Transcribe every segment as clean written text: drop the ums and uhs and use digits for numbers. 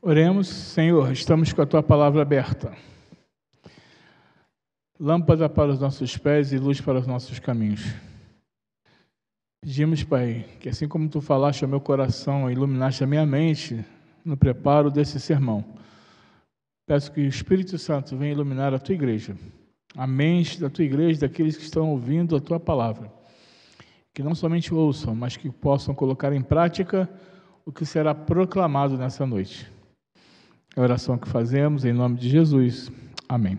Oremos. Senhor, estamos com a Tua palavra aberta. Lâmpada para os nossos pés e luz para os nossos caminhos. Pedimos, Pai, que assim como Tu falaste ao meu coração, iluminaste a minha mente no preparo desse sermão, peço que o Espírito Santo venha iluminar a Tua igreja, a mente da Tua igreja, daqueles que estão ouvindo a Tua palavra, que não somente ouçam, mas que possam colocar em prática o que será proclamado nessa noite. É a oração que fazemos em nome de Jesus. Amém.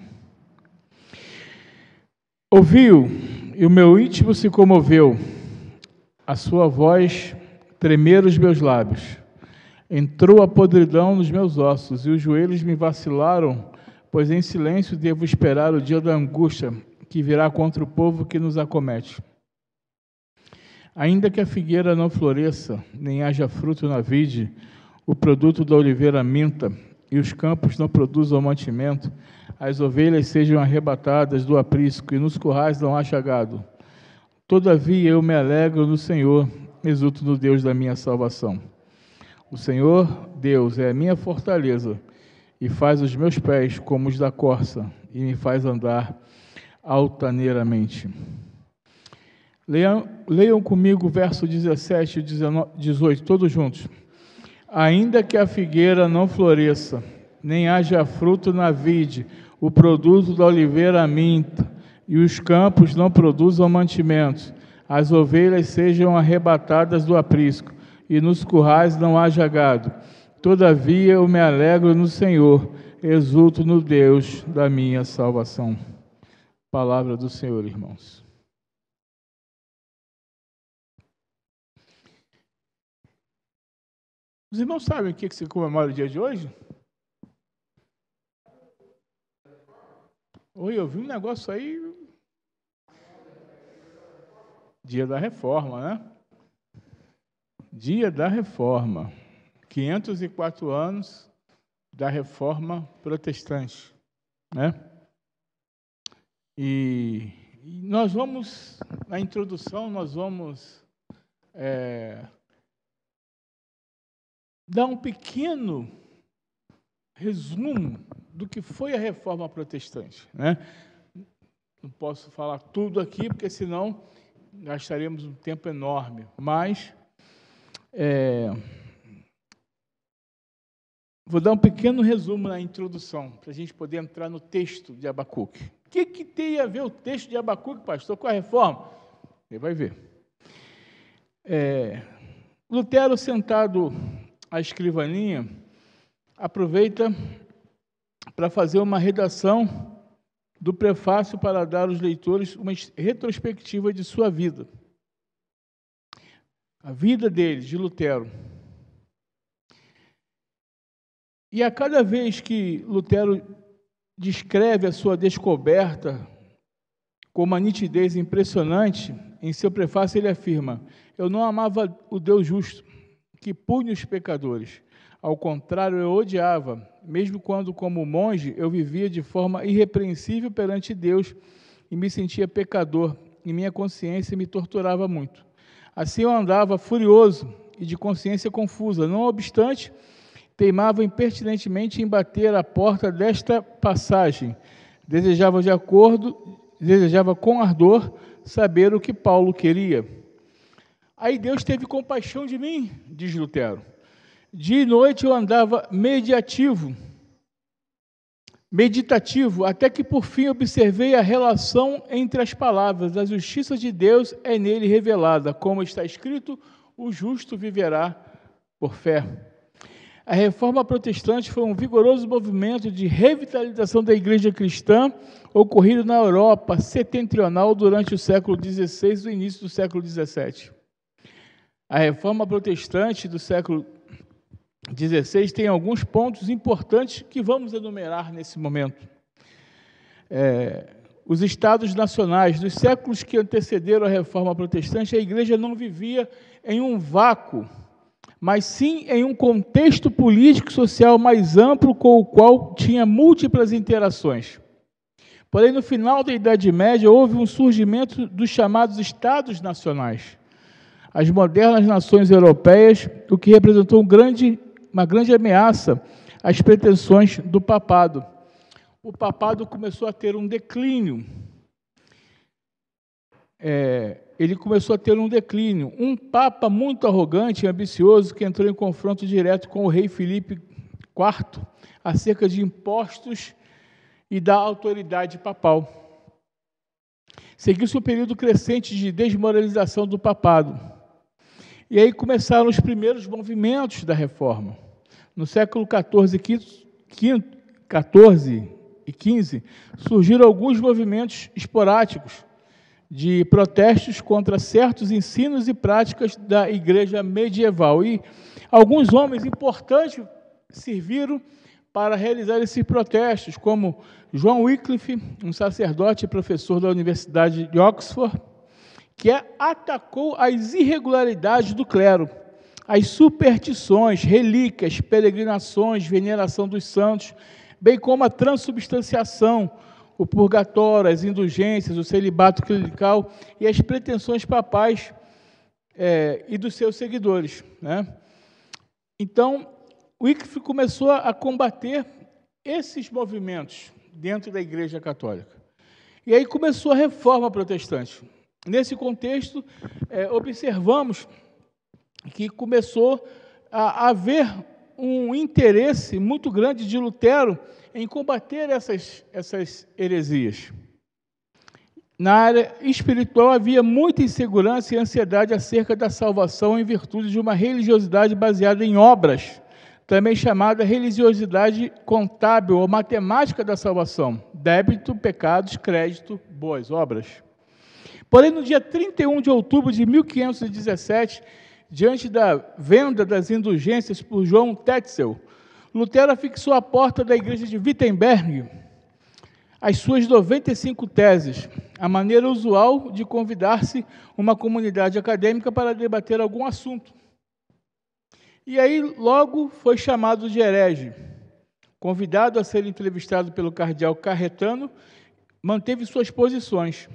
Ouviu, e o meu íntimo se comoveu, a sua voz tremer os meus lábios. Entrou a podridão nos meus ossos, e os joelhos me vacilaram, pois em silêncio devo esperar o dia da angústia que virá contra o povo que nos acomete. Ainda que a figueira não floresça, nem haja fruto na vide, o produto da oliveira minta, e os campos não produzam mantimento, as ovelhas sejam arrebatadas do aprisco, e nos currais não haja gado. Todavia eu me alegro no Senhor, exulto no Deus da minha salvação. O Senhor, Deus, é a minha fortaleza, e faz os meus pés como os da corça, e me faz andar altaneiramente. Leiam comigo o verso 17 e 18, todos juntos. Ainda que a figueira não floresça, nem haja fruto na vide, o produto da oliveira minta, e os campos não produzam mantimento, as ovelhas sejam arrebatadas do aprisco, e nos currais não haja gado. Todavia eu me alegro no Senhor, exulto no Deus da minha salvação. Palavra do Senhor, irmãos. Os irmãos sabem o que se comemora o dia de hoje? Oi, eu vi um negócio aí. Dia da Reforma, né? Dia da Reforma. 504 anos da Reforma Protestante, né? E nós vamos, na introdução, nós vamos dar um pequeno resumo do que foi a Reforma Protestante, né? Não posso falar tudo aqui, porque senão gastaríamos um tempo enorme, mas vou dar um pequeno resumo na introdução, para a gente poder entrar no texto de Abacuque. O que tem a ver o texto de Abacuque, pastor, com a Reforma? Você vai ver. Lutero, sentado à escrivaninha, aproveita para fazer uma redação do prefácio para dar aos leitores uma retrospectiva de sua vida. A vida dele, de Lutero. E a cada vez que Lutero descreve a sua descoberta com uma nitidez impressionante, em seu prefácio ele afirma: eu não amava o Deus justo, que pune os pecadores. Ao contrário, eu odiava, mesmo quando, como monge, eu vivia de forma irrepreensível perante Deus e me sentia pecador, e minha consciência me torturava muito. Assim eu andava furioso e de consciência confusa. Não obstante, teimava impertinentemente em bater a porta desta passagem. Desejava com ardor saber o que Paulo queria. Aí Deus teve compaixão de mim, diz Lutero. Dia e noite eu andava meditativo, até que por fim observei a relação entre as palavras. A justiça de Deus é nele revelada, como está escrito: o justo viverá por fé. A Reforma Protestante foi um vigoroso movimento de revitalização da igreja cristã ocorrido na Europa setentrional durante o século XVI e o início do século XVII. A Reforma Protestante do século XVI tem alguns pontos importantes que vamos enumerar nesse momento. Os estados nacionais, dos séculos que antecederam a Reforma Protestante, a igreja não vivia em um vácuo, mas sim em um contexto político e social mais amplo, com o qual tinha múltiplas interações. Porém, no final da Idade Média, houve um surgimento dos chamados estados nacionais, as modernas nações europeias, o que representou uma grande ameaça as pretensões do papado. O papado começou a ter um declínio. Ele começou a ter um declínio. Um papa muito arrogante e ambicioso que entrou em confronto direto com o rei Filipe IV acerca de impostos e da autoridade papal. Seguiu-se um período crescente de desmoralização do papado. E aí começaram os primeiros movimentos da reforma. No século XIV e XV, surgiram alguns movimentos esporádicos de protestos contra certos ensinos e práticas da igreja medieval. E alguns homens importantes serviram para realizar esses protestos, como John Wycliffe, um sacerdote e professor da Universidade de Oxford, que atacou as irregularidades do clero, as superstições, relíquias, peregrinações, veneração dos santos, bem como a transubstanciação, o purgatório, as indulgências, o celibato clerical e as pretensões papais e dos seus seguidores, né? Então, Wycliffe começou a combater esses movimentos dentro da Igreja Católica. E aí começou a reforma protestante. Nesse contexto, observamos que começou a haver um interesse muito grande de Lutero em combater essas heresias. Na área espiritual havia muita insegurança e ansiedade acerca da salvação em virtude de uma religiosidade baseada em obras, também chamada religiosidade contábil ou matemática da salvação, débito, pecados, crédito, boas obras. Porém, no dia 31 de outubro de 1517, diante da venda das indulgências por João Tetzel, Lutero fixou à porta da igreja de Wittenberg as suas 95 teses, a maneira usual de convidar-se uma comunidade acadêmica para debater algum assunto. E aí logo foi chamado de herege. Convidado a ser entrevistado pelo cardeal Carretano, manteve suas posições.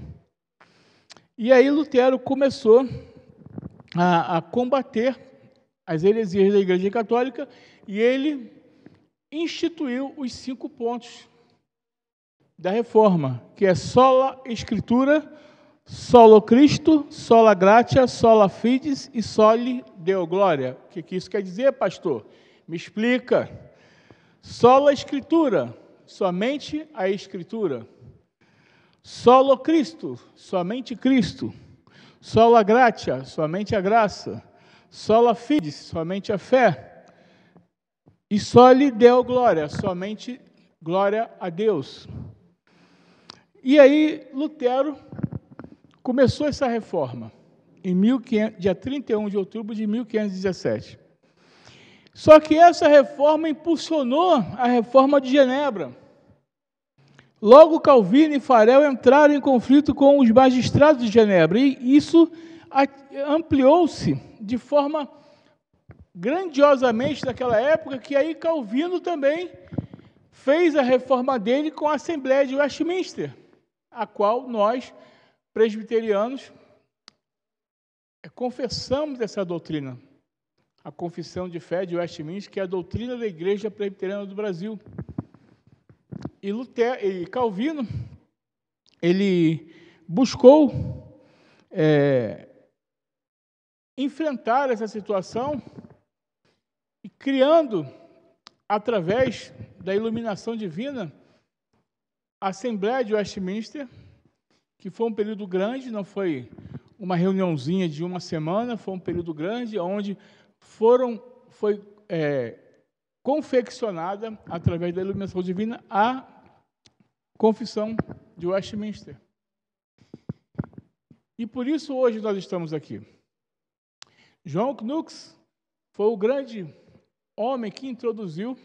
E aí Lutero começou a combater as heresias da Igreja Católica e ele instituiu os 5 pontos da reforma, que é sola Escritura, solo Cristo, sola gratia, sola fides e soli Deo gloria. O que isso quer dizer, pastor? Me explica. Sola Escritura, somente a Escritura. Solo Cristo, somente Cristo. Sola gratia, somente a graça. Sola fides, somente a fé. E soli Deo gloria, somente glória a Deus. E aí Lutero começou essa reforma, dia 31 de outubro de 1517. Só que essa reforma impulsionou a reforma de Genebra. Logo Calvino e Farel entraram em conflito com os magistrados de Genebra, e isso ampliou-se de forma grandiosamente naquela época, que aí Calvino também fez a reforma dele com a Assembleia de Westminster, a qual nós, presbiterianos, confessamos essa doutrina, a Confissão de Fé de Westminster, que é a doutrina da Igreja Presbiteriana do Brasil. E Calvino, ele buscou enfrentar essa situação e criando, através da iluminação divina, a Assembleia de Westminster, que foi um período grande, não foi uma reuniãozinha de uma semana, foi um período grande, onde foi confeccionada, através da iluminação divina, a Confissão de Westminster. E por isso hoje nós estamos aqui. João Knox foi o grande homem que introduziu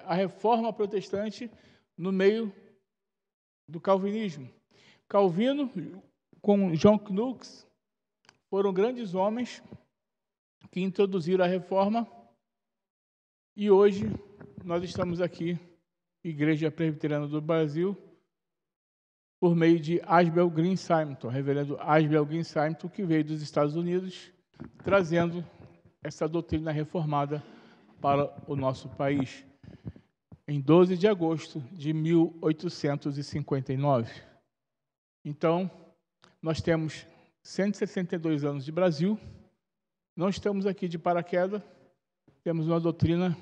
a reforma protestante no meio do calvinismo. Calvino, com João Knox, foram grandes homens que introduziram a reforma, e hoje nós estamos aqui, Igreja Presbiteriana do Brasil, por meio de Asbel Green Simonton, reverendo Asbel Green Simonton, que veio dos Estados Unidos, trazendo essa doutrina reformada para o nosso país, em 12 de agosto de 1859. Então, nós temos 162 anos de Brasil, não estamos aqui de paraquedas, temos uma doutrina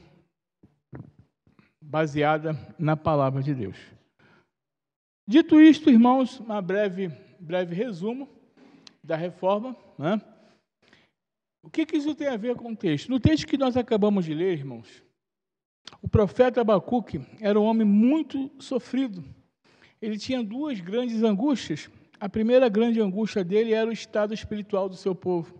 baseada na palavra de Deus. Dito isto, irmãos, um breve resumo da reforma, né? O que isso tem a ver com o texto? No texto que nós acabamos de ler, irmãos, o profeta Abacuque era um homem muito sofrido. Ele tinha duas grandes angústias. A primeira grande angústia dele era o estado espiritual do seu povo.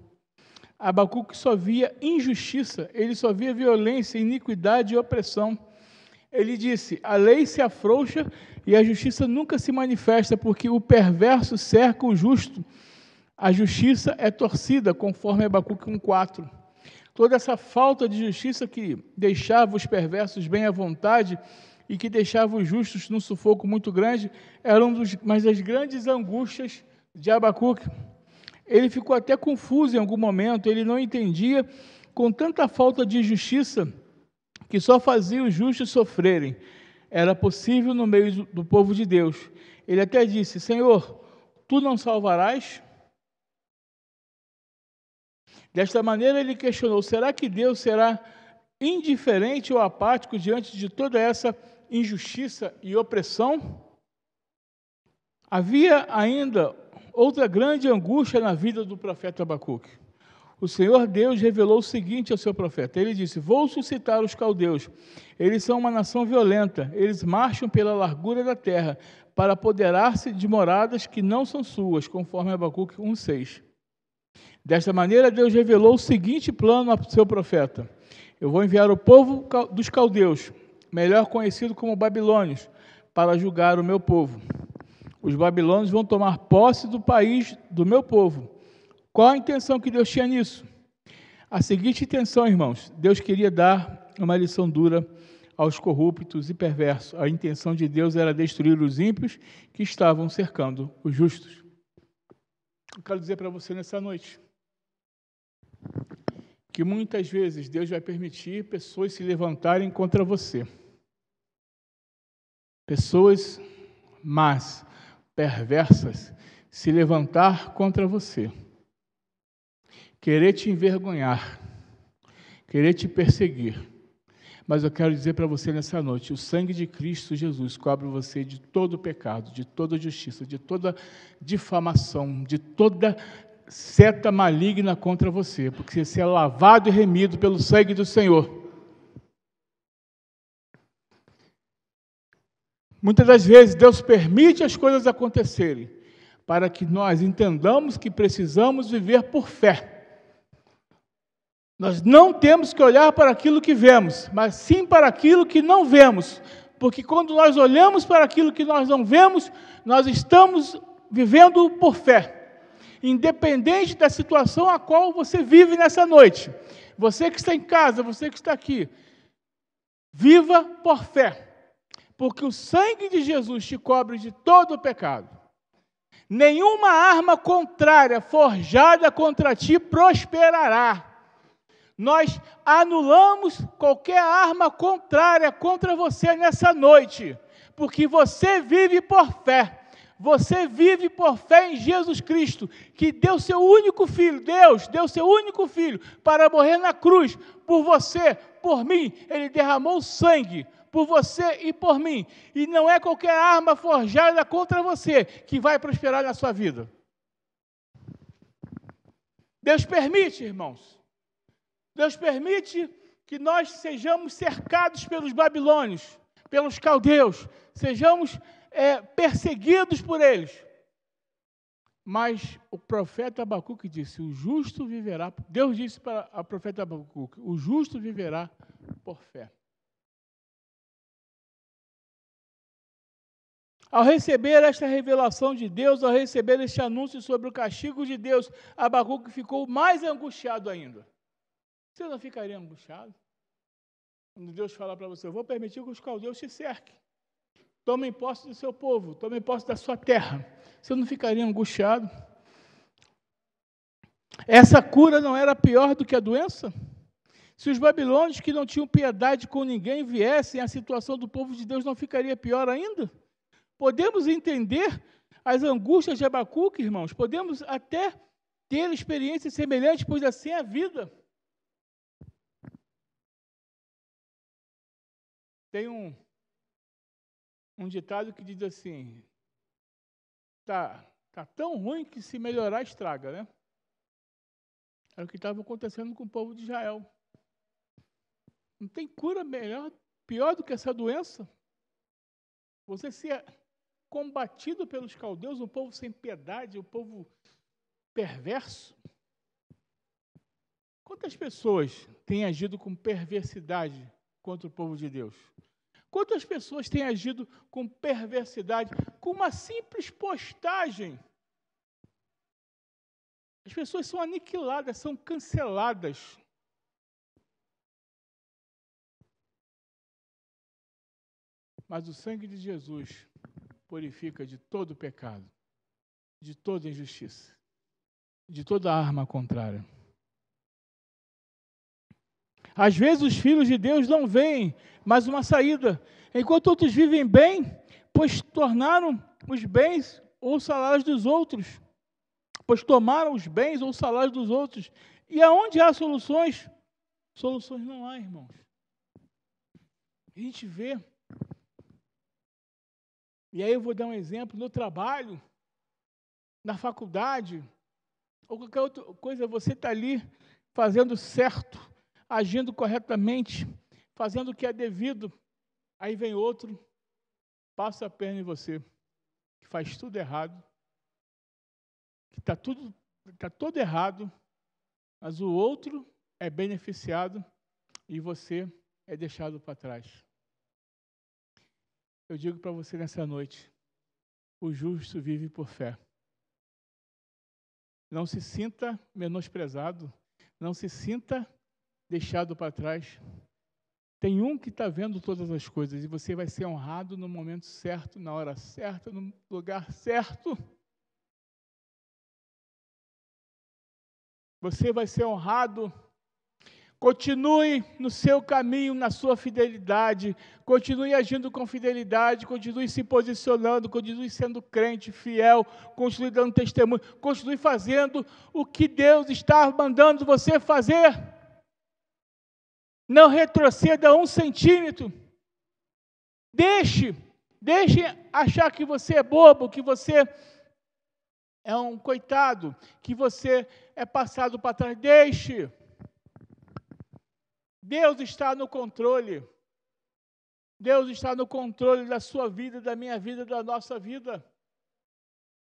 Abacuque só via injustiça, ele só via violência, iniquidade e opressão. Ele disse: a lei se afrouxa e a justiça nunca se manifesta, porque o perverso cerca o justo. A justiça é torcida, conforme Abacuque 1,4. Toda essa falta de justiça que deixava os perversos bem à vontade e que deixava os justos num sufoco muito grande, era uma das grandes angústias de Abacuque. Ele ficou até confuso em algum momento, ele não entendia, com tanta falta de justiça, que só fazia os justos sofrerem. Era possível no meio do povo de Deus. Ele até disse: Senhor, tu não salvarás? Desta maneira ele questionou: será que Deus será indiferente ou apático diante de toda essa injustiça e opressão? Havia ainda outra grande angústia na vida do profeta Abacuque. O Senhor Deus revelou o seguinte ao seu profeta. Ele disse: vou suscitar os caldeus. Eles são uma nação violenta. Eles marcham pela largura da terra para apoderar-se de moradas que não são suas, conforme Abacuque 1,6. Desta maneira, Deus revelou o seguinte plano ao seu profeta: eu vou enviar o povo dos caldeus, melhor conhecido como babilônios, para julgar o meu povo. Os babilônios vão tomar posse do país do meu povo. Qual a intenção que Deus tinha nisso? A seguinte intenção, irmãos: Deus queria dar uma lição dura aos corruptos e perversos. A intenção de Deus era destruir os ímpios que estavam cercando os justos. Eu quero dizer para você nessa noite que muitas vezes Deus vai permitir pessoas se levantarem contra você. Pessoas más, perversas, se levantar contra você. Querer te envergonhar, querer te perseguir. Mas eu quero dizer para você nessa noite: o sangue de Cristo Jesus cobre você de todo pecado, de toda justiça, de toda difamação, de toda seta maligna contra você, porque você é lavado e remido pelo sangue do Senhor. Muitas das vezes Deus permite as coisas acontecerem para que nós entendamos que precisamos viver por fé. Nós não temos que olhar para aquilo que vemos, mas sim para aquilo que não vemos, porque quando nós olhamos para aquilo que nós não vemos, nós estamos vivendo por fé. Independente da situação a qual você vive nessa noite, você que está em casa, você que está aqui, viva por fé, porque o sangue de Jesus te cobre de todo o pecado. Nenhuma arma contrária forjada contra ti prosperará. Nós anulamos qualquer arma contrária contra você nessa noite, porque você vive por fé. Você vive por fé em Jesus Cristo, que deu seu único filho. Deus deu seu único filho para morrer na cruz por você, por mim. Ele derramou sangue por você e por mim. E não é qualquer arma forjada contra você que vai prosperar na sua vida. Deus permite, irmãos. Deus permite que nós sejamos cercados pelos babilônios, pelos caldeus, sejamos perseguidos por eles. Mas o profeta Abacuque disse: o justo viverá. Deus disse para o profeta Abacuque: o justo viverá por fé. Ao receber esta revelação de Deus, ao receber este anúncio sobre o castigo de Deus, Abacuque ficou mais angustiado ainda. Você não ficaria angustiado? Quando Deus fala para você: eu vou permitir que os caldeus te cerquem. Tomem posse do seu povo, tomem posse da sua terra. Você não ficaria angustiado? Essa cura não era pior do que a doença? Se os babilônios que não tinham piedade com ninguém viessem, a situação do povo de Deus não ficaria pior ainda? Podemos entender as angústias de Abacuque, irmãos? Podemos até ter experiências semelhantes, pois assim é a vida. Tem um ditado que diz assim, tá tão ruim que se melhorar estraga, né? Era o que estava acontecendo com o povo de Israel. Não tem cura pior do que essa doença. Você ser combatido pelos caldeus, um povo sem piedade, um povo perverso. Quantas pessoas têm agido com perversidade contra o povo de Deus? Quantas pessoas têm agido com perversidade, com uma simples postagem? As pessoas são aniquiladas, são canceladas. Mas o sangue de Jesus purifica de todo pecado, de toda injustiça, de toda arma contrária. Às vezes os filhos de Deus não veem mais uma saída, enquanto outros vivem bem, pois tornaram os bens ou salários dos outros, pois tomaram os bens ou salários dos outros. E aonde há soluções? Soluções não há, irmãos. A gente vê. E aí eu vou dar um exemplo, no trabalho, na faculdade, ou qualquer outra coisa, você está ali fazendo certo, agindo corretamente, fazendo o que é devido, aí vem outro, passa a perna em você, que faz tudo errado, que está todo errado, mas o outro é beneficiado e você é deixado para trás. Eu digo para você nessa noite, o justo vive por fé. Não se sinta menosprezado, não se sinta deixado para trás. Tem um que está vendo todas as coisas e você vai ser honrado no momento certo, na hora certa, no lugar certo. Você vai ser honrado. Continue no seu caminho, na sua fidelidade, continue agindo com fidelidade, continue se posicionando, continue sendo crente, fiel, continue dando testemunho, continue fazendo o que Deus está mandando você fazer. Não retroceda 1 centímetro. Deixe achar que você é bobo, que você é um coitado, que você é passado para trás. Deixe. Deus está no controle. Deus está no controle da sua vida, da minha vida, da nossa vida.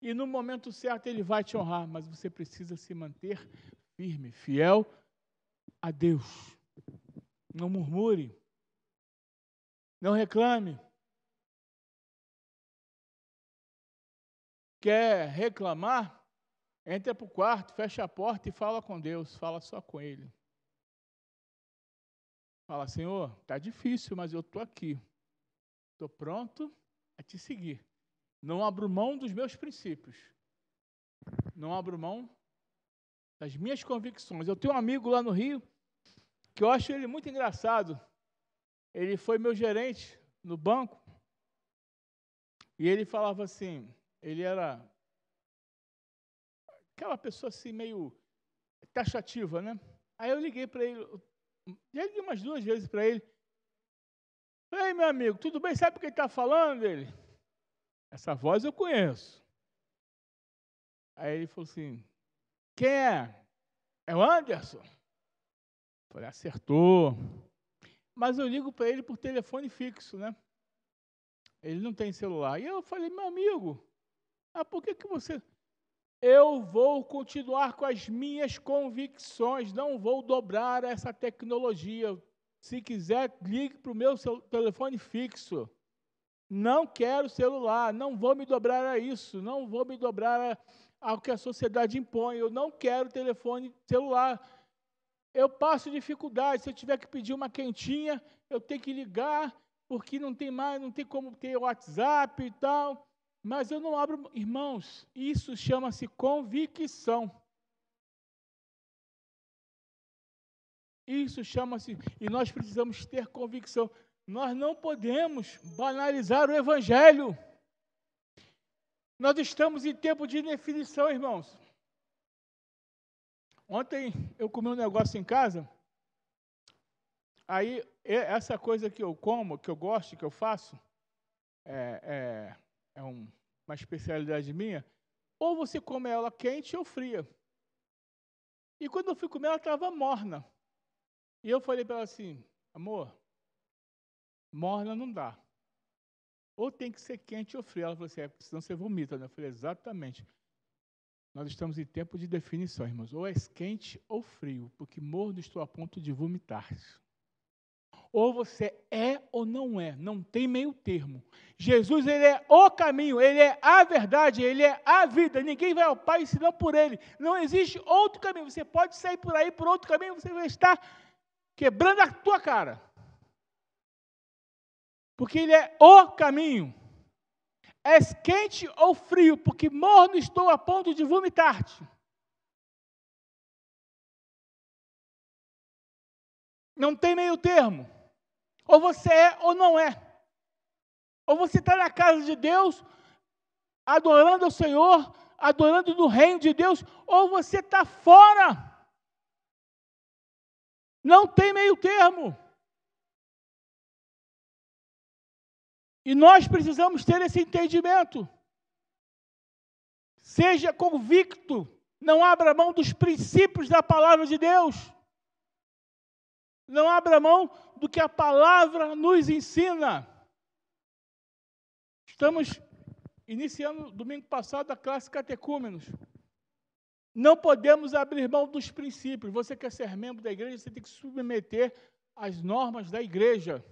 E no momento certo Ele vai te honrar, mas você precisa se manter firme, fiel a Deus. Não murmure. Não reclame. Quer reclamar? Entra para o quarto, fecha a porta e fala com Deus. Fala só com Ele. Fala, Senhor, está difícil, mas eu estou aqui. Estou pronto a te seguir. Não abro mão dos meus princípios. Não abro mão das minhas convicções. Eu tenho um amigo lá no Rio, que eu acho ele muito engraçado. Ele foi meu gerente no banco. E ele falava assim, ele era aquela pessoa assim meio taxativa, né? Aí eu liguei para ele, já liguei umas 2 vezes para ele. Falei, meu amigo, tudo bem? Sabe o que ele está falando? Ele, essa voz eu conheço. Aí ele falou assim, quem é? É o Anderson? Falei, acertou. Mas eu ligo para ele por telefone fixo, né? Ele não tem celular. E eu falei, meu amigo, por que você... Eu vou continuar com as minhas convicções, não vou dobrar essa tecnologia. Se quiser, ligue para o meu telefone fixo. Não quero celular, não vou me dobrar a isso, não vou me dobrar ao que a sociedade impõe. Eu não quero telefone celular. Eu passo dificuldade, se eu tiver que pedir uma quentinha, eu tenho que ligar, porque não tem como ter WhatsApp e tal. Mas eu não abro, irmãos, isso chama-se convicção. Isso chama-se, e nós precisamos ter convicção. Nós não podemos banalizar o Evangelho. Nós estamos em tempo de definição, irmãos. Ontem eu comi um negócio em casa, aí essa coisa que eu como, que eu gosto, que eu faço, uma especialidade minha, ou você come ela quente ou fria. E quando eu fui comer, ela estava morna. E eu falei para ela assim, amor, morna não dá. Ou tem que ser quente ou frio. Ela falou assim, porque senão você vomita, né? Eu falei, exatamente. Nós estamos em tempo de definição, irmãos. Ou é quente ou frio, porque morno estou a ponto de vomitar. Ou você é ou não tem meio termo. Jesus, ele é o caminho, ele é a verdade, ele é a vida. Ninguém vai ao Pai senão por ele. Não existe outro caminho. Você pode sair por aí por outro caminho, você vai estar quebrando a tua cara. Porque ele é o caminho. És quente ou frio, porque morno estou a ponto de vomitar-te. Não tem meio termo. Ou você é ou não é. Ou você está na casa de Deus, adorando ao Senhor, adorando no reino de Deus, ou você está fora. Não tem meio termo. E nós precisamos ter esse entendimento. Seja convicto, não abra mão dos princípios da palavra de Deus. Não abra mão do que a palavra nos ensina. Estamos iniciando domingo passado a classe Catecúmenos. Não podemos abrir mão dos princípios. Você quer ser membro da igreja, você tem que submeter às normas da igreja.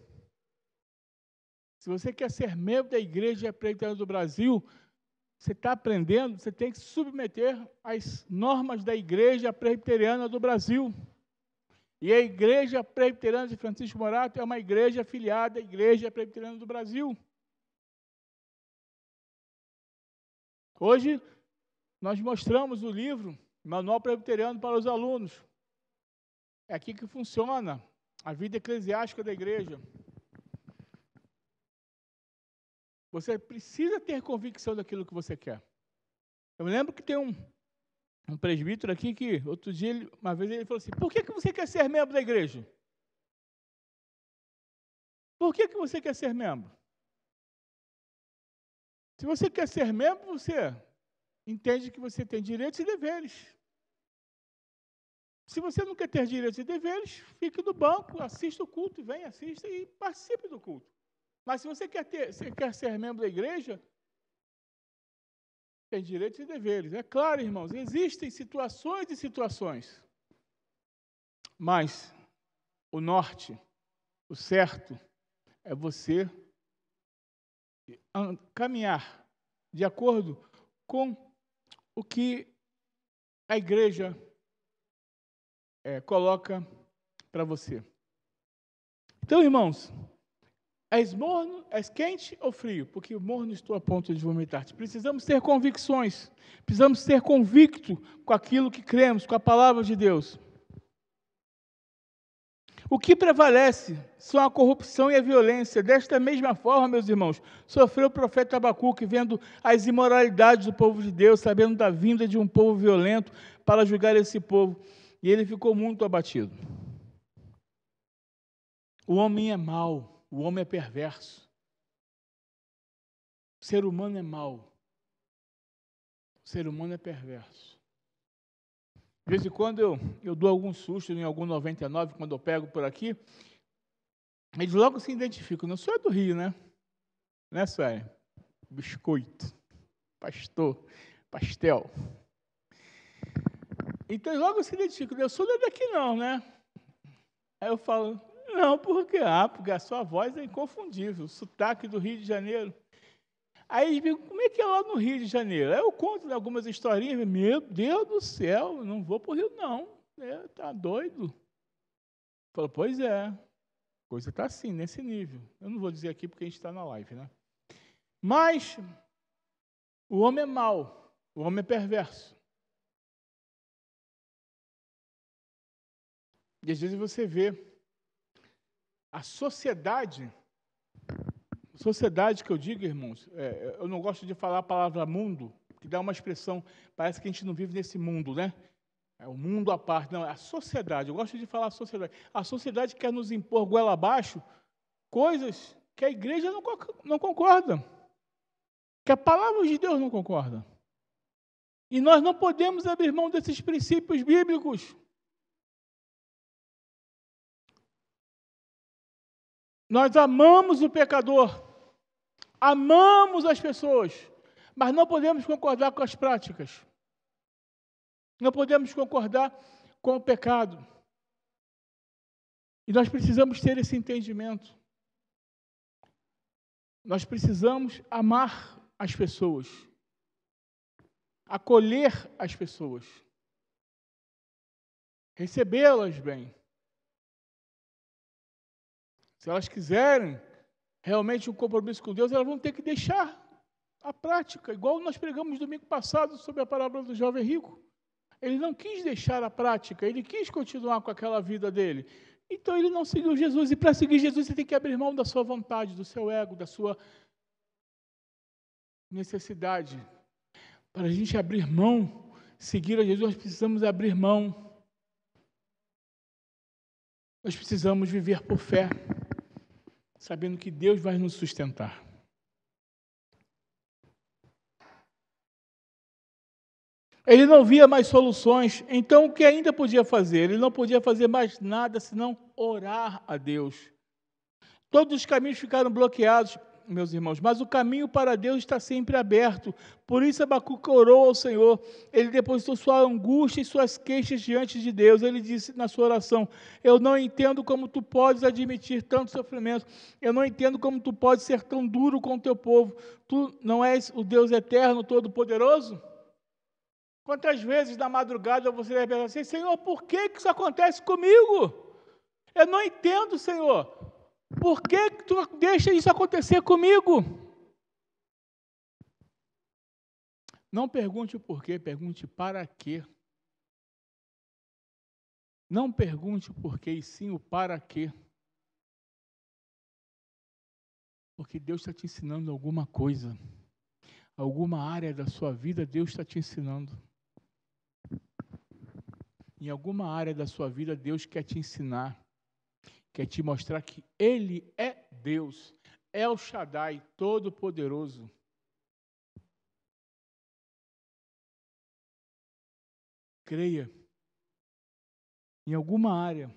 Se você quer ser membro da Igreja Presbiteriana do Brasil, você está aprendendo, você tem que se submeter às normas da Igreja Presbiteriana do Brasil. E a Igreja Presbiteriana de Francisco Morato é uma igreja afiliada à Igreja Presbiteriana do Brasil. Hoje, nós mostramos o livro Manual Presbiteriano para os alunos. É aqui que funciona a vida eclesiástica da igreja. Você precisa ter convicção daquilo que você quer. Eu me lembro que tem um presbítero aqui que, outro dia, uma vez ele falou assim, por que você quer ser membro da igreja? Por que você quer ser membro? Se você quer ser membro, você entende que você tem direitos e deveres. Se você não quer ter direitos e deveres, fique no banco, assista o culto, vem, assista e participe do culto. Mas se você quer ser membro da igreja, tem direitos e deveres. É claro, irmãos, existem situações e situações. Mas o norte, o certo, é você caminhar de acordo com o que a igreja coloca para você. Então, irmãos, és morno, és quente ou frio? Porque morno estou a ponto de vomitar-te. Precisamos ter convicções. Precisamos ser convictos com aquilo que cremos, com a palavra de Deus. O que prevalece são a corrupção e a violência. Desta mesma forma, meus irmãos, sofreu o profeta Abacuque, vendo as imoralidades do povo de Deus, sabendo da vinda de um povo violento para julgar esse povo. E ele ficou muito abatido. O homem é mau. O homem é perverso. O ser humano é mau. O ser humano é perverso. De vez em quando eu dou algum susto em algum 99, quando eu pego por aqui, eles logo se identificam. Não sou do Rio, né? Né, Sueli? Biscoito, pastel. Então, logo se identificam. Eu sou daqui não, né? Aí eu falo, não, por quê? Porque a sua voz é inconfundível, o sotaque do Rio de Janeiro. Aí eles perguntam, como é que é lá no Rio de Janeiro? Aí eu conto algumas historinhas, meu Deus do céu, não vou para o Rio não, tá doido? Falo, pois é, a coisa está assim, nesse nível. Eu não vou dizer aqui porque a gente está na live, né? Mas o homem é mau, o homem é perverso. E às vezes você vê a sociedade que eu digo, irmãos, eu não gosto de falar a palavra mundo, que dá uma expressão, parece que a gente não vive nesse mundo, né? É o mundo à parte, não, é a sociedade, eu gosto de falar a sociedade. A sociedade quer nos impor goela abaixo coisas que a igreja não concorda, que a palavra de Deus não concorda. E nós não podemos abrir mão desses princípios bíblicos. Nós amamos o pecador, amamos as pessoas, mas não podemos concordar com as práticas. Não podemos concordar com o pecado. E nós precisamos ter esse entendimento. Nós precisamos amar as pessoas, acolher as pessoas, recebê-las bem. Se elas quiserem realmente um compromisso com Deus, elas vão ter que deixar a prática, igual nós pregamos domingo passado sobre a parábola do jovem rico. Ele não quis deixar a prática, ele quis continuar com aquela vida dele. Então ele não seguiu Jesus. E para seguir Jesus, você tem que abrir mão da sua vontade, do seu ego, da sua necessidade. Para a gente abrir mão, seguir a Jesus, nós precisamos abrir mão. Nós precisamos viver por fé, sabendo que Deus vai nos sustentar. Ele não via mais soluções, então o que ainda podia fazer? Ele não podia fazer mais nada senão orar a Deus. Todos os caminhos ficaram bloqueados, meus irmãos, mas o caminho para Deus está sempre aberto. Por isso Abacuque orou ao Senhor. Ele depositou sua angústia e suas queixas diante de Deus. Ele disse na sua oração: eu não entendo como tu podes admitir tanto sofrimento. Eu não entendo como tu podes ser tão duro com o teu povo. Tu não és o Deus eterno, todo-poderoso? Quantas vezes na madrugada você deve pensar assim: Senhor, por que isso acontece comigo? Eu não entendo, Senhor. Por que tu deixa isso acontecer comigo? Não pergunte o porquê, pergunte para quê. Não pergunte o porquê, e sim o para quê. Porque Deus está te ensinando alguma coisa. Alguma área da sua vida, Deus está te ensinando. Em alguma área da sua vida, Deus quer te ensinar. Quer te mostrar que Ele é Deus, é o Shaddai, todo-poderoso. Creia em alguma área.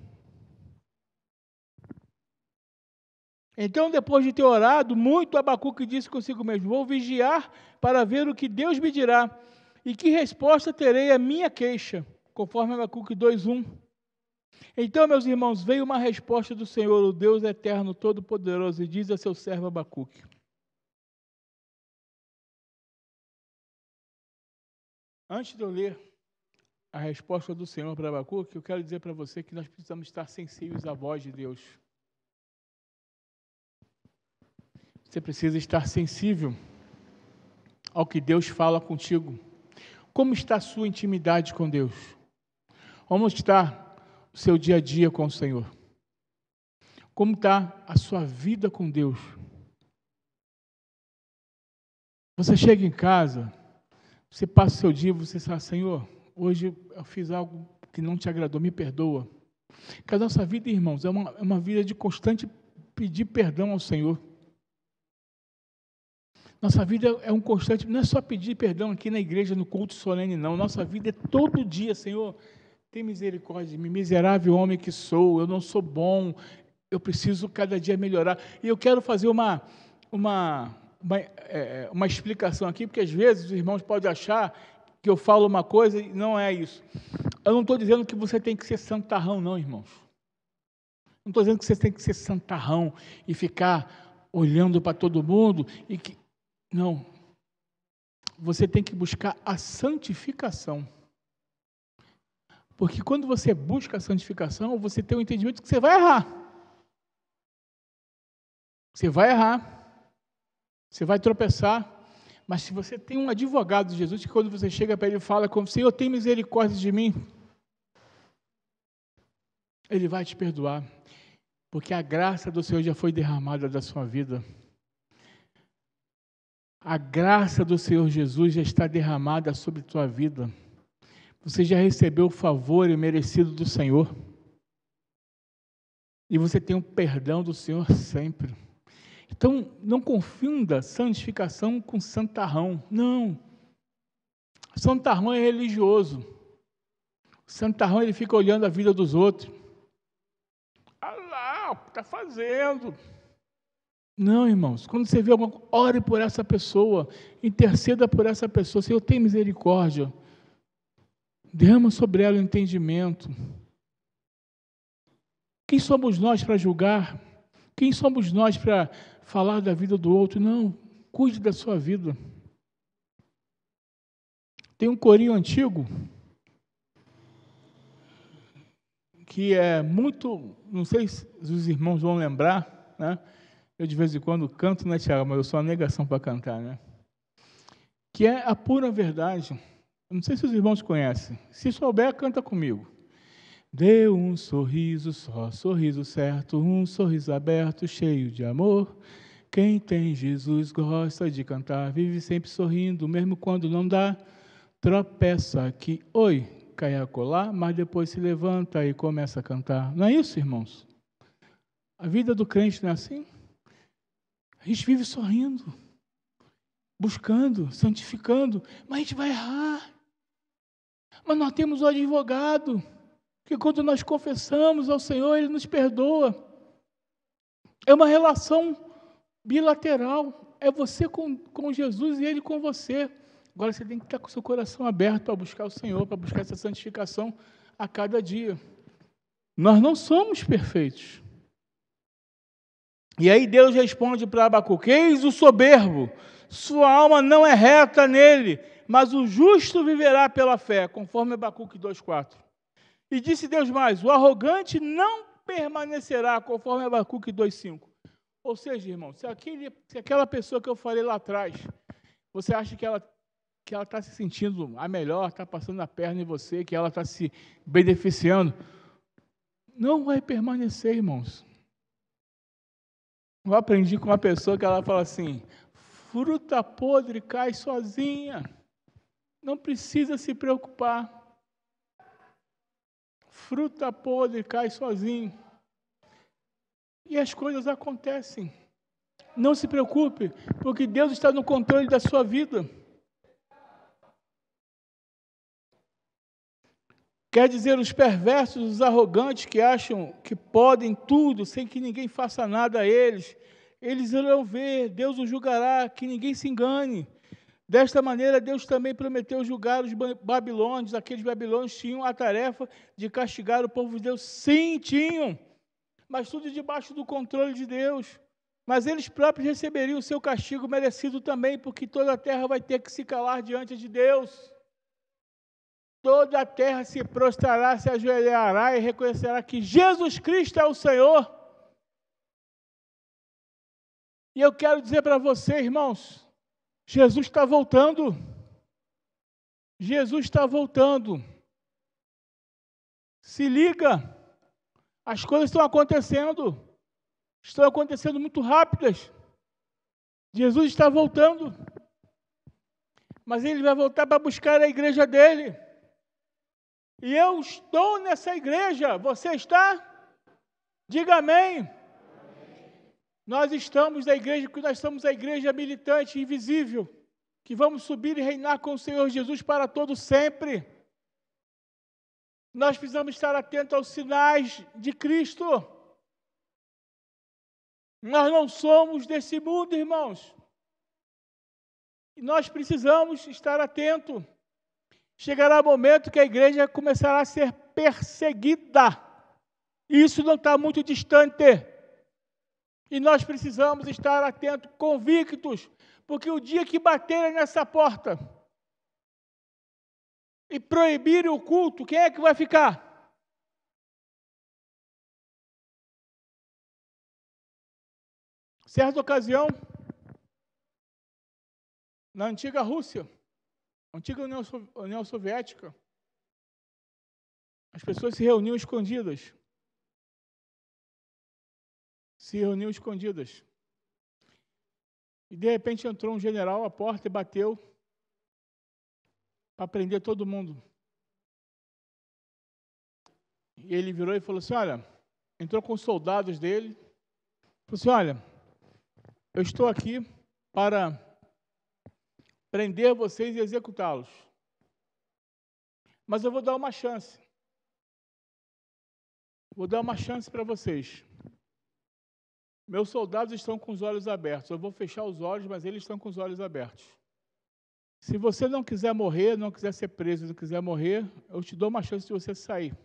Então, depois de ter orado muito, Abacuque disse consigo mesmo: vou vigiar para ver o que Deus me dirá e que resposta terei à minha queixa, conforme Abacuque 2:1. Então, meus irmãos, veio uma resposta do Senhor, o Deus eterno, todo-poderoso, e diz a seu servo Abacuque: antes de eu ler a resposta do Senhor para Abacuque, eu quero dizer para você que nós precisamos estar sensíveis à voz de Deus. Você precisa estar sensível ao que Deus fala contigo. Como está a sua intimidade com Deus? Como está o seu dia a dia com o Senhor? Como está a sua vida com Deus? Você chega em casa, você passa o seu dia, você fala: Senhor, hoje eu fiz algo que não te agradou, me perdoa. Porque a nossa vida, irmãos, é uma vida de constante pedir perdão ao Senhor. Nossa vida é um constante, não é só pedir perdão aqui na igreja, no culto solene, não. Nossa vida é todo dia: Senhor, tem misericórdia de mim, miserável homem que sou, eu não sou bom, eu preciso cada dia melhorar. E eu quero fazer uma explicação aqui, porque às vezes os irmãos podem achar que eu falo uma coisa e não é isso. Eu não estou dizendo que você tem que ser santarrão, não, irmãos. Não estou dizendo que você tem que ser santarrão e ficar olhando para todo mundo e que... Não. Você tem que buscar a santificação. Porque quando você busca a santificação, você tem o entendimento que você vai errar. Você vai errar. Você vai tropeçar. Mas se você tem um advogado de Jesus, que quando você chega para ele e fala como: Senhor, tem misericórdia de mim. Ele vai te perdoar, porque a graça do Senhor já foi derramada da sua vida. A graça do Senhor Jesus já está derramada sobre a tua vida. Você já recebeu o favor imerecido do Senhor. E você tem o perdão do Senhor sempre. Então, não confunda santificação com santarrão. Não. Santarrão é religioso. Santarrão, ele fica olhando a vida dos outros. Ah lá, o que está fazendo? Não, irmãos. Quando você vê alguma coisa, ore por essa pessoa. Interceda por essa pessoa. Senhor, tem misericórdia. Derrama sobre ela o entendimento. Quem somos nós para julgar? Quem somos nós para falar da vida do outro? Não, cuide da sua vida. Tem um corinho antigo que é muito, não sei se os irmãos vão lembrar, né? Eu de vez em quando canto, né, Tiago? Mas eu sou uma negação para cantar, né? Que é a pura verdade. Eu não sei se os irmãos conhecem. Se souber, canta comigo. Dê um sorriso só, sorriso certo, um sorriso aberto, cheio de amor. Quem tem Jesus gosta de cantar, vive sempre sorrindo, mesmo quando não dá. Tropeça aqui, oi, cai a colar, mas depois se levanta e começa a cantar. Não é isso, irmãos? A vida do crente não é assim? A gente vive sorrindo, buscando, santificando, mas a gente vai errar. Mas nós temos o advogado, que quando nós confessamos ao Senhor, Ele nos perdoa. É uma relação bilateral. É você com Jesus e Ele com você. Agora você tem que estar com o seu coração aberto para buscar o Senhor, para buscar essa santificação a cada dia. Nós não somos perfeitos. E aí Deus responde para Abacuque: eis o soberbo, sua alma não é reta nele, mas o justo viverá pela fé, conforme Abacuque 2,4. E disse Deus mais: o arrogante não permanecerá, conforme Abacuque 2,5. Ou seja, irmão, se aquela pessoa que eu falei lá atrás, você acha que ela está se sentindo a melhor, está passando a perna em você, que ela está se beneficiando, não vai permanecer, irmãos. Eu aprendi com uma pessoa que ela fala assim: fruta podre cai sozinha, não precisa se preocupar. Fruta podre cai sozinho. E as coisas acontecem. Não se preocupe, porque Deus está no controle da sua vida. Quer dizer, os perversos, os arrogantes que acham que podem tudo sem que ninguém faça nada a eles, eles irão ver, Deus os julgará, que ninguém se engane. Desta maneira, Deus também prometeu julgar os babilônios. Aqueles babilônios tinham a tarefa de castigar o povo de Deus. Sim, tinham, mas tudo debaixo do controle de Deus. Mas eles próprios receberiam o seu castigo merecido também, porque toda a terra vai ter que se calar diante de Deus. Toda a terra se prostrará, se ajoelhará e reconhecerá que Jesus Cristo é o Senhor. E eu quero dizer para você, irmãos, Jesus está voltando. Jesus está voltando. Se liga. As coisas estão acontecendo. Estão acontecendo muito rápidas. Jesus está voltando. Mas Ele vai voltar para buscar a igreja dele. E eu estou nessa igreja. Você está? Diga amém. Nós estamos na igreja, porque nós somos a igreja militante, invisível, que vamos subir e reinar com o Senhor Jesus para todo sempre. Nós precisamos estar atentos aos sinais de Cristo. Nós não somos desse mundo, irmãos. E nós precisamos estar atentos. Chegará o momento que a igreja começará a ser perseguida. Isso não está muito distante. E nós precisamos estar atentos, convictos, porque o dia que baterem nessa porta e proibirem o culto, quem é que vai ficar? Certa ocasião, na antiga Rússia, antiga União Soviética, as pessoas se reuniam escondidas se reuniam escondidas. E de repente entrou um general à porta e bateu para prender todo mundo. E ele virou e falou assim, olha, entrou com os soldados dele, falou assim, olha, eu estou aqui para prender vocês e executá-los. Mas eu vou dar uma chance. Vou dar uma chance para vocês. Meus soldados estão com os olhos abertos. Eu vou fechar os olhos, mas eles estão com os olhos abertos. Se você não quiser morrer, não quiser ser preso, não quiser morrer, eu te dou uma chance de você sair.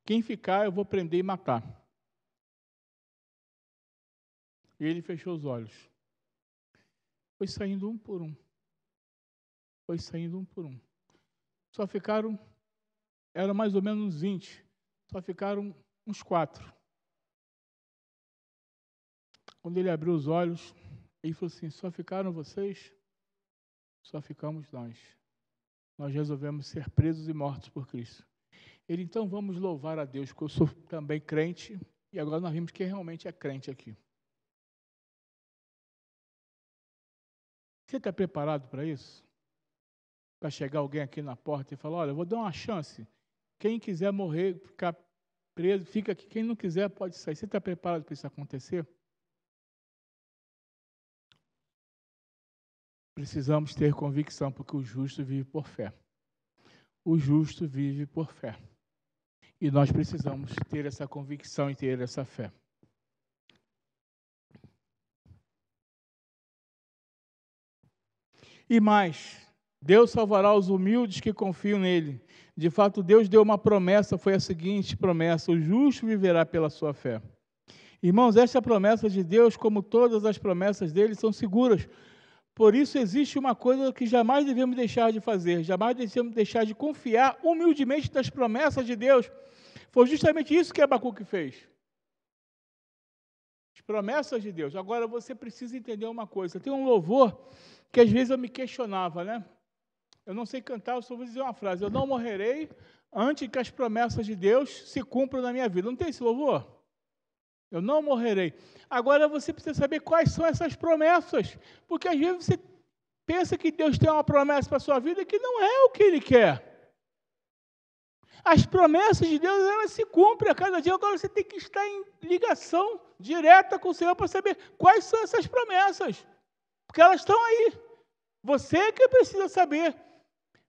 Quem ficar, eu vou prender e matar. E ele fechou os olhos. Foi saindo um por um. Foi saindo um por um. Só ficaram, eram mais ou menos uns 20. Só ficaram uns 4. Quando ele abriu os olhos, ele falou assim, só ficaram vocês? Só ficamos nós. Nós resolvemos ser presos e mortos por Cristo. Ele, então, vamos louvar a Deus, porque eu sou também crente, e agora nós vimos quem realmente é crente aqui. Você está preparado para isso? Para chegar alguém aqui na porta e falar, olha, eu vou dar uma chance. Quem quiser morrer, ficar preso, fica aqui. Quem não quiser, pode sair. Você está preparado para isso acontecer? Precisamos ter convicção, porque o justo vive por fé. O justo vive por fé. E nós precisamos ter essa convicção e ter essa fé. E mais, Deus salvará os humildes que confiam nele. De fato, Deus deu uma promessa, foi a seguinte promessa, o justo viverá pela sua fé. Irmãos, esta promessa de Deus, como todas as promessas dele, são seguras. Por isso existe uma coisa que jamais devemos deixar de fazer, jamais devemos deixar de confiar humildemente nas promessas de Deus. Foi justamente isso que Abacuque fez. As promessas de Deus. Agora você precisa entender uma coisa. Tem um louvor que às vezes eu me questionava, né? Eu não sei cantar, eu só vou dizer uma frase. Eu não morrerei antes que as promessas de Deus se cumpram na minha vida. Não tem esse louvor? Eu não morrerei. Agora você precisa saber quais são essas promessas. Porque às vezes você pensa que Deus tem uma promessa para a sua vida que não é o que Ele quer. As promessas de Deus, elas se cumprem a cada dia. Agora você tem que estar em ligação direta com o Senhor para saber quais são essas promessas. Porque elas estão aí. Você que precisa saber.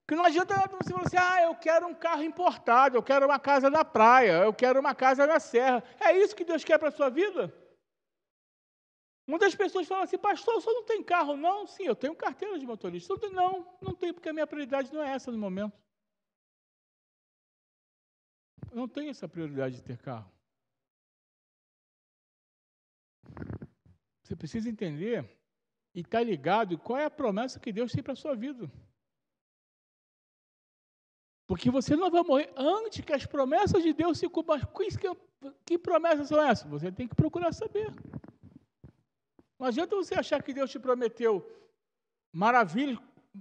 Que não adianta nada você falar assim, eu quero um carro importado, eu quero uma casa na praia, eu quero uma casa na serra. É isso que Deus quer para a sua vida? Muitas pessoas falam assim, pastor, o senhor não tem carro? Não, sim, eu tenho carteira de motorista. Não tenho, porque a minha prioridade não é essa no momento. Eu não tenho essa prioridade de ter carro. Você precisa entender e estar ligado qual é a promessa que Deus tem para a sua vida. Porque você não vai morrer antes que as promessas de Deus se cumpram. Que promessas são essas? Você tem que procurar saber. Não adianta você achar que Deus te prometeu maravilhas,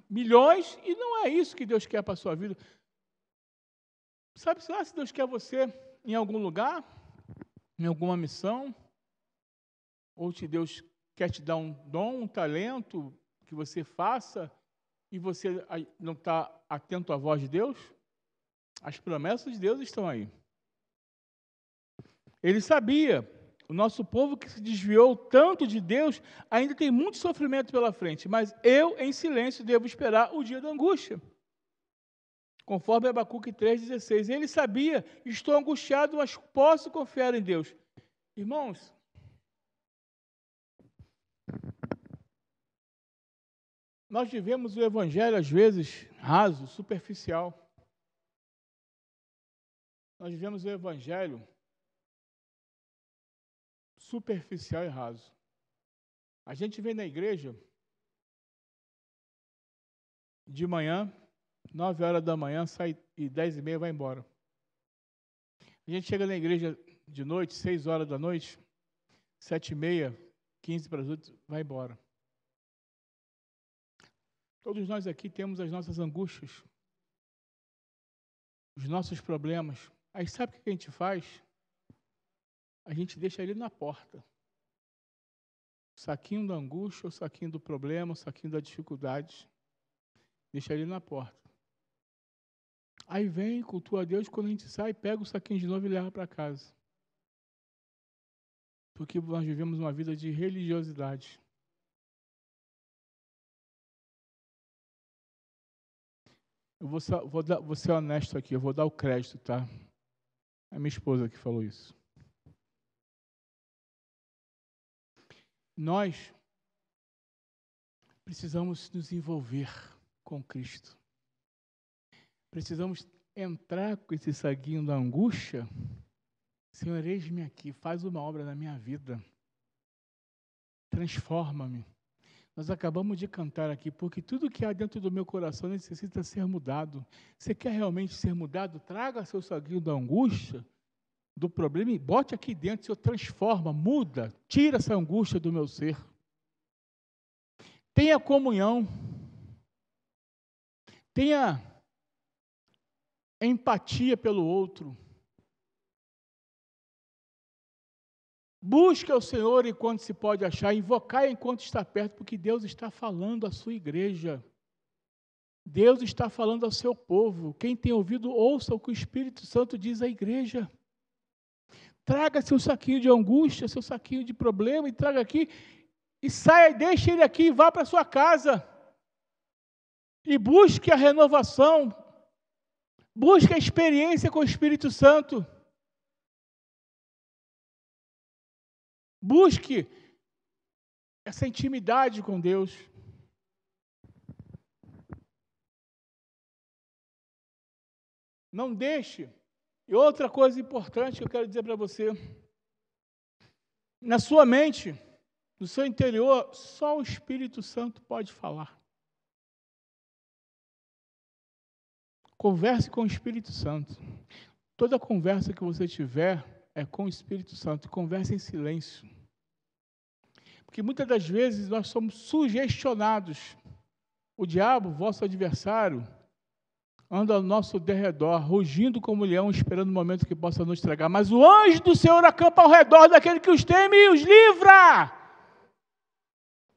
milhões, e não é isso que Deus quer para a sua vida. Sabe se Deus quer você em algum lugar, em alguma missão, ou Deus quer te dar um dom, um talento que você faça, e você não está atento à voz de Deus? As promessas de Deus estão aí. Ele sabia, o nosso povo que se desviou tanto de Deus, ainda tem muito sofrimento pela frente, mas eu, em silêncio, devo esperar o dia da angústia. Conforme Abacuque 3,16. Ele sabia, estou angustiado, mas posso confiar em Deus. Irmãos, nós vivemos o evangelho, às vezes, raso, superficial. Nós vivemos o evangelho superficial e raso. A gente vem na igreja de manhã, 9 horas da manhã, sai e 10h30 vai embora. A gente chega na igreja de noite, 6 horas da noite, 7h30, 15 para as 8, vai embora. Todos nós aqui temos as nossas angústias, os nossos problemas. Aí sabe o que a gente faz? A gente deixa ele na porta. O saquinho da angústia, o saquinho do problema, o saquinho da dificuldade. Deixa ele na porta. Aí vem, cultua a Deus, quando a gente sai, pega o saquinho de novo e leva para casa. Porque nós vivemos uma vida de religiosidade. Eu vou ser honesto aqui, eu vou dar o crédito, tá? É minha esposa que falou isso. Nós precisamos nos envolver com Cristo. Precisamos entrar com esse saguinho da angústia. Senhor, eis-me aqui, faz uma obra na minha vida. Transforma-me. Nós acabamos de cantar aqui, porque tudo que há dentro do meu coração necessita ser mudado. Você quer realmente ser mudado? Traga seu saguinho da angústia, do problema, e bote aqui dentro, Senhor, transforma, muda, tira essa angústia do meu ser. Tenha comunhão. Tenha empatia pelo outro. Busque ao Senhor enquanto se pode achar, invocai enquanto está perto, porque Deus está falando à sua igreja. Deus está falando ao seu povo. Quem tem ouvido, ouça o que o Espírito Santo diz à igreja. Traga seu saquinho de angústia, seu saquinho de problema, e traga aqui, e saia, deixe ele aqui, e vá para a sua casa. E busque a renovação, busque a experiência com o Espírito Santo. Busque essa intimidade com Deus. Não deixe. E outra coisa importante que eu quero dizer para você. Na sua mente, no seu interior, só o Espírito Santo pode falar. Converse com o Espírito Santo. Toda conversa que você tiver é com o Espírito Santo. Converse em silêncio. Porque muitas das vezes nós somos sugestionados. O diabo, vosso adversário, anda ao nosso derredor, rugindo como leão, esperando o momento que possa nos tragar. Mas o anjo do Senhor acampa ao redor daquele que os teme e os livra.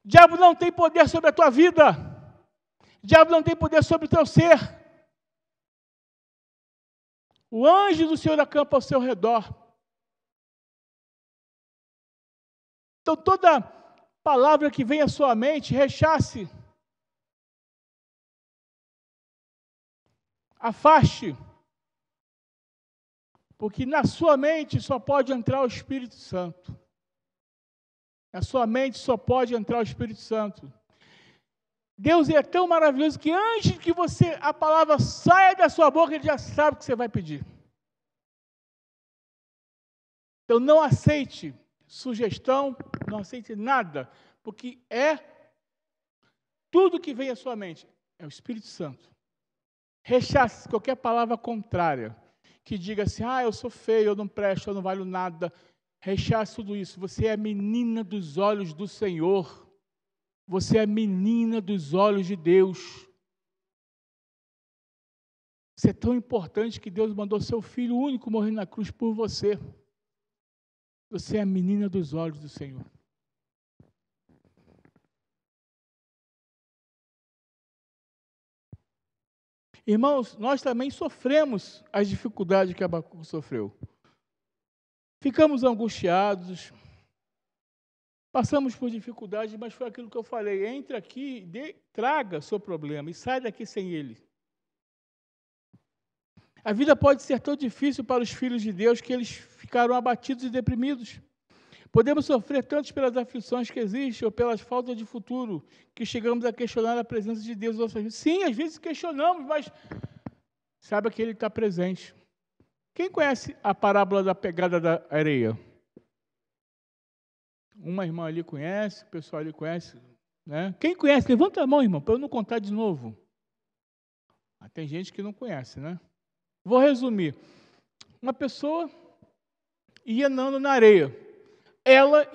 O diabo não tem poder sobre a tua vida. O diabo não tem poder sobre o teu ser. O anjo do Senhor acampa ao seu redor. Então, toda palavra que vem à sua mente, rechace. Afaste. Porque na sua mente só pode entrar o Espírito Santo. Na sua mente só pode entrar o Espírito Santo. Deus é tão maravilhoso que antes que a palavra saia da sua boca, Ele já sabe o que você vai pedir. Então não aceite sugestão, não aceite nada, porque tudo que vem à sua mente é o Espírito Santo. Rechace qualquer palavra contrária, que diga assim, eu sou feio, eu não presto, eu não valho nada. Rechace tudo isso. Você é menina dos olhos do Senhor. Você é menina dos olhos de Deus. Você é tão importante que Deus mandou seu Filho único morrer na cruz por você. Você é a menina dos olhos do Senhor. Irmãos, nós também sofremos as dificuldades que Abacuque sofreu. Ficamos angustiados, passamos por dificuldades, mas foi aquilo que eu falei, entre aqui, traga seu problema e sai daqui sem ele. A vida pode ser tão difícil para os filhos de Deus que eles ficaram abatidos e deprimidos. Podemos sofrer tanto pelas aflições que existem ou pelas faltas de futuro, que chegamos a questionar a presença de Deus em nossas vidas. Sim, às vezes questionamos, mas saiba que Ele está presente. Quem conhece a parábola da pegada da areia? Uma irmã ali conhece, o pessoal ali conhece, né? Quem conhece? Levanta a mão, irmão, para eu não contar de novo. Tem gente que não conhece, né? Vou resumir. Uma pessoa ia andando na areia. Ela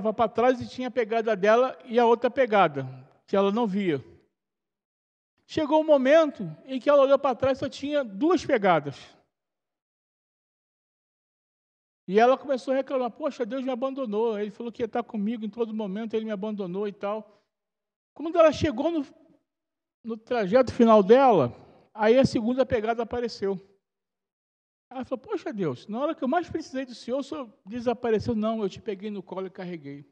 vai para trás e tinha a pegada dela e a outra pegada, que ela não via. Chegou um momento em que ela olhou para trás e só tinha duas pegadas. E ela começou a reclamar, poxa, Deus me abandonou, ele falou que ia estar comigo em todo momento, ele me abandonou e tal. Quando ela chegou no trajeto final dela, aí a segunda pegada apareceu. Ela falou, poxa Deus, na hora que eu mais precisei do Senhor, o Senhor desapareceu. Não, eu te peguei no colo e carreguei.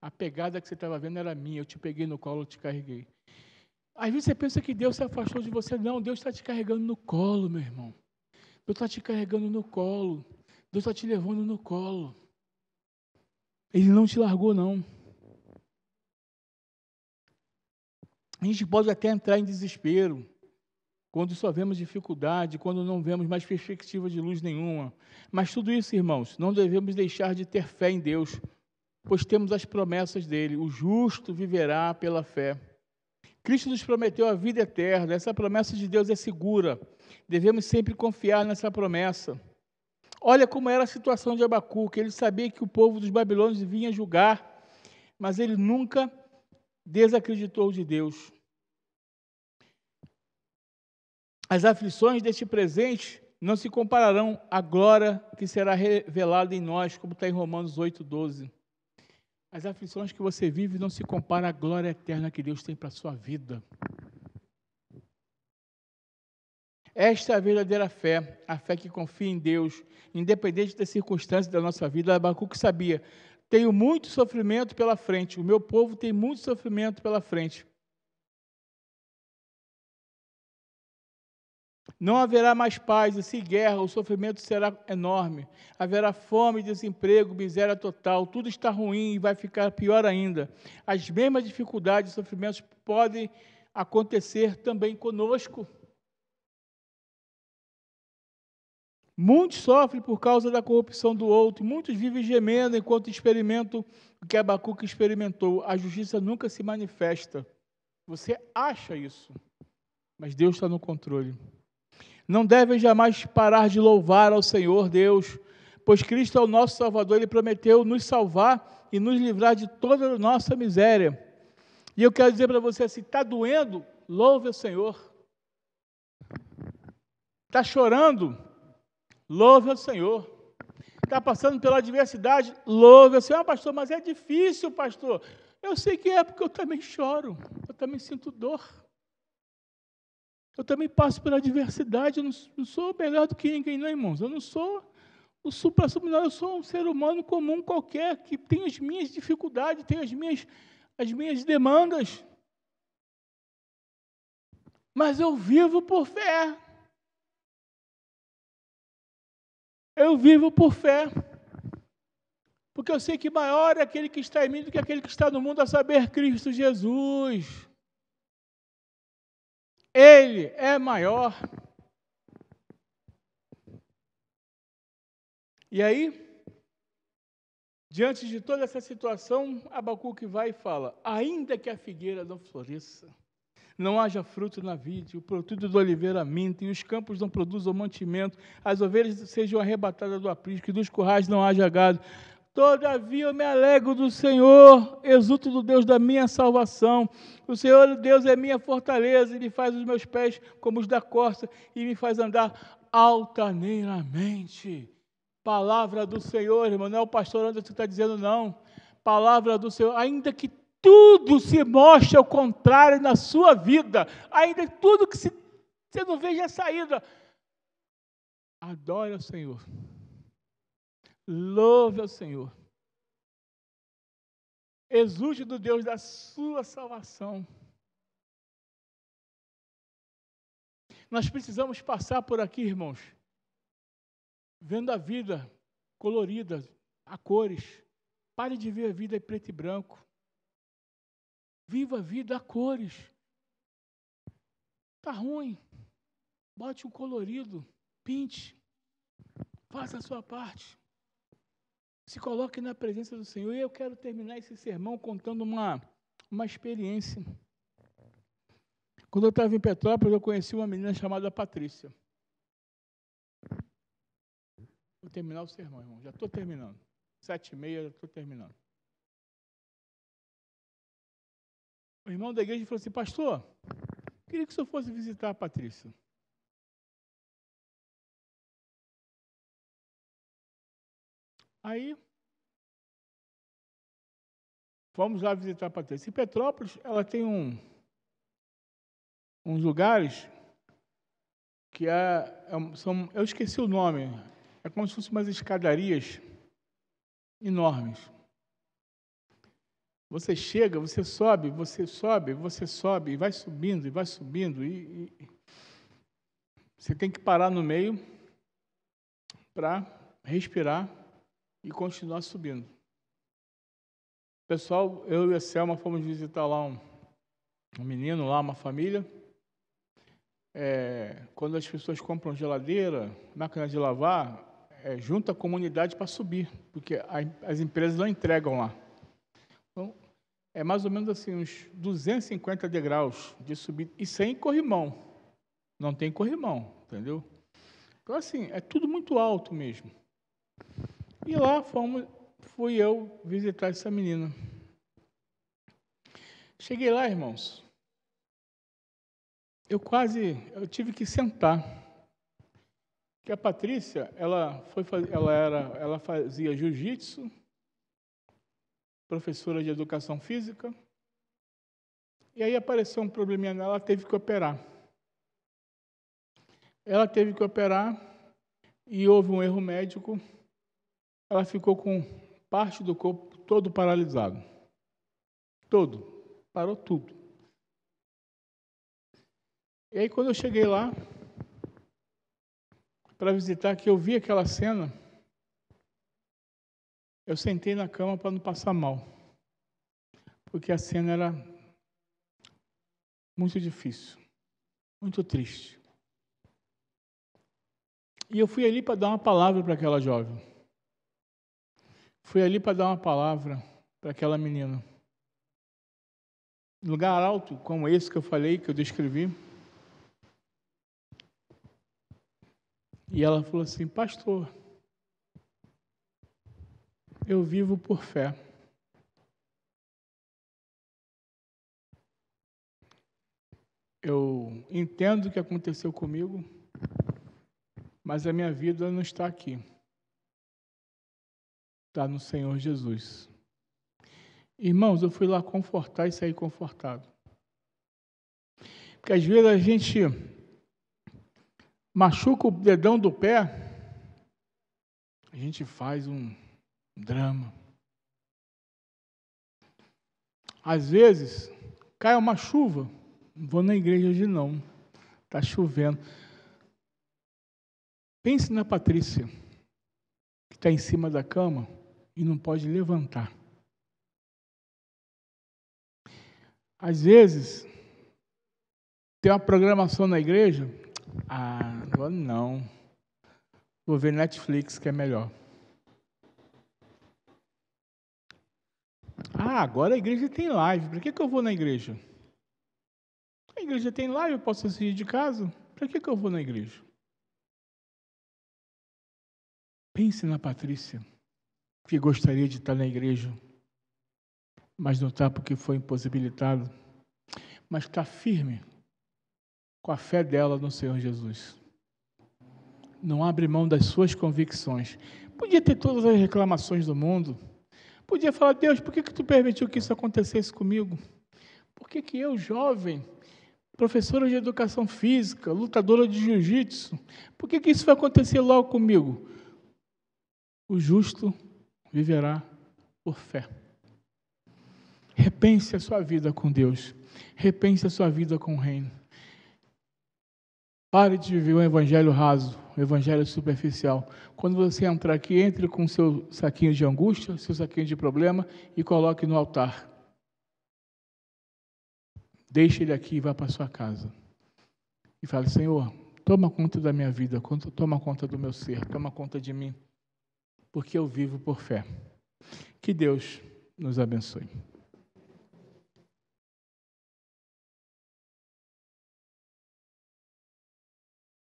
A pegada que você estava vendo era minha, eu te peguei no colo e te carreguei. Às vezes você pensa que Deus se afastou de você. Não, Deus está te carregando no colo, meu irmão. Deus está te carregando no colo. Deus está te levando no colo. Ele não te largou, não. A gente pode até entrar em desespero, quando só vemos dificuldade, quando não vemos mais perspectiva de luz nenhuma. Mas tudo isso, irmãos, não devemos deixar de ter fé em Deus, pois temos as promessas dele. O justo viverá pela fé. Cristo nos prometeu a vida eterna. Essa promessa de Deus é segura. Devemos sempre confiar nessa promessa. Olha como era a situação de Abacuque. Ele sabia que o povo dos babilônios vinha julgar, mas ele nunca desacreditou de Deus. As aflições deste presente não se compararão à glória que será revelada em nós, como está em Romanos 8,12. As aflições que você vive não se comparam à glória eterna que Deus tem para a sua vida. Esta é a verdadeira fé, a fé que confia em Deus, independente das circunstâncias da nossa vida. Abacuque sabia, tenho muito sofrimento pela frente, o meu povo tem muito sofrimento pela frente. Não haverá mais paz, e se guerra, o sofrimento será enorme. Haverá fome, desemprego, miséria total. Tudo está ruim e vai ficar pior ainda. As mesmas dificuldades e sofrimentos podem acontecer também conosco. Muitos sofrem por causa da corrupção do outro. Muitos vivem gemendo enquanto experimentam o que Abacuque experimentou. A justiça nunca se manifesta. Você acha isso, mas Deus está no controle. Não devem jamais parar de louvar ao Senhor Deus, pois Cristo é o nosso Salvador. Ele prometeu nos salvar e nos livrar de toda a nossa miséria. E eu quero dizer para você, se está doendo, louve ao Senhor. Está chorando, louve ao Senhor. Está passando pela adversidade, louve ao Senhor. Ah, pastor, mas é difícil, pastor. Eu sei que é, porque eu também choro, eu também sinto dor. Eu também passo pela adversidade, eu não sou melhor do que ninguém, não, irmãos. Eu não sou o supra-sumo, eu sou um ser humano comum qualquer, que tem as minhas dificuldades, tem as minhas demandas. Mas eu vivo por fé. Eu vivo por fé. Porque eu sei que maior é aquele que está em mim do que aquele que está no mundo, a saber, Cristo Jesus. Ele é maior. E aí, diante de toda essa situação, Abacuque vai e fala, ainda que a figueira não floresça, não haja fruto na vide, o produto do oliveira minta, e os campos não produzam mantimento, as ovelhas sejam arrebatadas do aprisco, e dos currais não haja gado. Todavia eu me alegro do Senhor, exulto do Deus da minha salvação. O Senhor Deus é minha fortaleza, Ele faz os meus pés como os da corça, e me faz andar altaneiramente. Palavra do Senhor, irmão, não é o pastor Anderson que está dizendo, não. Palavra do Senhor, ainda que tudo se mostre ao contrário na sua vida, ainda que tudo que você não veja saída, adore ao Senhor. Louve ao Senhor. Exulte do Deus da sua salvação. Nós precisamos passar por aqui, irmãos, vendo a vida colorida, a cores. Pare de ver a vida em preto e branco. Viva a vida a cores. Está ruim. Bote um colorido, pinte. Faça a sua parte. Se coloque na presença do Senhor. E eu quero terminar esse sermão contando uma experiência. Quando eu estava em Petrópolis, eu conheci uma menina chamada Patrícia. Vou terminar o sermão, irmão. Já estou terminando. 7h30, já estou terminando. O irmão da igreja falou assim, pastor, queria que o senhor fosse visitar a Patrícia. Aí, fomos lá visitar a Patrícia. Em Petrópolis, ela tem uns lugares que são, eu esqueci o nome, é como se fossem umas escadarias enormes. Você chega, você sobe, e vai subindo, e você tem que parar no meio para respirar e continuar subindo. Pessoal, eu e a Selma fomos visitar lá um menino, lá uma família. Quando as pessoas compram geladeira, máquina de lavar, junta a comunidade para subir, porque as empresas não entregam lá. Então, é mais ou menos assim, uns 250 degraus de subida, e sem corrimão. Não tem corrimão, entendeu? Então, assim, é tudo muito alto mesmo. E lá fui eu visitar essa menina. Cheguei lá, irmãos, eu tive que sentar. Porque a Patrícia, ela fazia jiu-jitsu, professora de educação física, e aí apareceu um probleminha nela, ela teve que operar. Ela teve que operar e houve um erro médico, ela ficou com parte do corpo todo paralisado. Todo. Parou tudo. E aí quando eu cheguei lá, para visitar, que eu vi aquela cena, eu sentei na cama para não passar mal. Porque a cena era muito difícil, muito triste. E eu fui ali para dar uma palavra para aquela jovem. Fui ali para dar uma palavra para aquela menina. Lugar alto, como esse que eu falei, que eu descrevi. E ela falou assim: pastor, eu vivo por fé. Eu entendo o que aconteceu comigo, mas a minha vida não está aqui. Está no Senhor Jesus. Irmãos, eu fui lá confortar e saí confortado. Porque às vezes a gente machuca o dedão do pé, a gente faz um drama. Às vezes, cai uma chuva, não vou na igreja hoje não, está chovendo. Pense na Patrícia, que está em cima da cama e não pode levantar. Às vezes, tem uma programação na igreja, não, vou ver Netflix que é melhor. Agora a igreja tem live, para que eu vou na igreja? A igreja tem live, eu posso assistir de casa, para que eu vou na igreja? Pense na Patrícia, que gostaria de estar na igreja, mas não está porque foi impossibilitado, mas está firme com a fé dela no Senhor Jesus. Não abre mão das suas convicções. Podia ter todas as reclamações do mundo, podia falar: Deus, por que tu permitiu que isso acontecesse comigo? Por que eu, jovem, professora de educação física, lutadora de jiu-jitsu, por que isso vai acontecer logo comigo? O justo viverá por fé. Repense a sua vida com Deus. Repense a sua vida com o reino. Pare de viver um evangelho raso, um evangelho superficial. Quando você entrar aqui, entre com seu saquinho de angústia, seu saquinho de problema e coloque no altar. Deixe ele aqui e vá para sua casa. E fale: Senhor, toma conta da minha vida, toma conta do meu ser, toma conta de mim, porque eu vivo por fé. Que Deus nos abençoe.